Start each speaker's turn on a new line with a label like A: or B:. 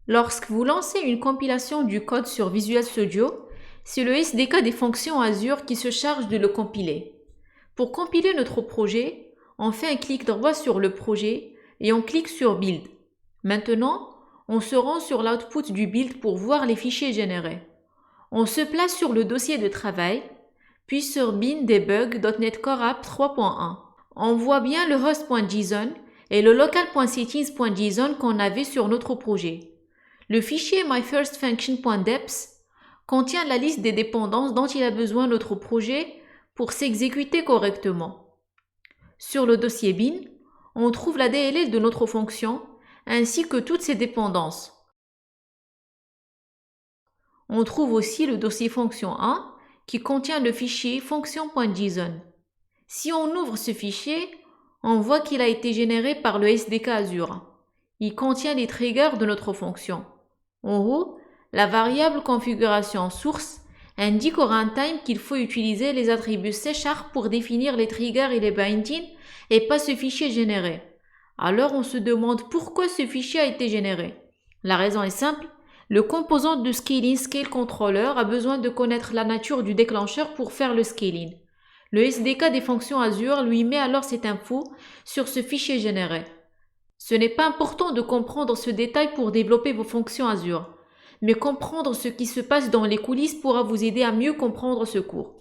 A: Lorsque vous lancez une compilation du code sur Visual Studio, c'est le SDK des fonctions Azure qui se charge de le compiler. Pour compiler notre projet, on fait un clic droit sur le projet et on clique sur Build. Maintenant, on se rend sur l'output du build pour voir les fichiers générés. On se place sur le dossier de travail, puis sur bin debug.NET Core App 3.1. On voit bien le host.json et le local.settings.json qu'on avait sur notre projet. Le fichier myfirstfunction.deps contient la liste des dépendances dont il a besoin notre projet pour s'exécuter correctement. Sur le dossier bin, on trouve la DLL de notre fonction ainsi que toutes ses dépendances. On trouve aussi le dossier fonction 1 qui contient le fichier fonction.json. Si on ouvre ce fichier, on voit qu'il a été généré par le SDK Azure. Il contient les triggers de notre fonction. En haut, la variable configuration source indique au runtime qu'il faut utiliser les attributs C# pour définir les triggers et les bindings et pas ce fichier généré. Alors on se demande pourquoi ce fichier a été généré. La raison est simple, le composant de scaling scale controller a besoin de connaître la nature du déclencheur pour faire le scaling. Le SDK des fonctions Azure lui met alors cette info sur ce fichier généré. Ce n'est pas important de comprendre ce détail pour développer vos fonctions Azure, mais comprendre ce qui se passe dans les coulisses pourra vous aider à mieux comprendre ce cours.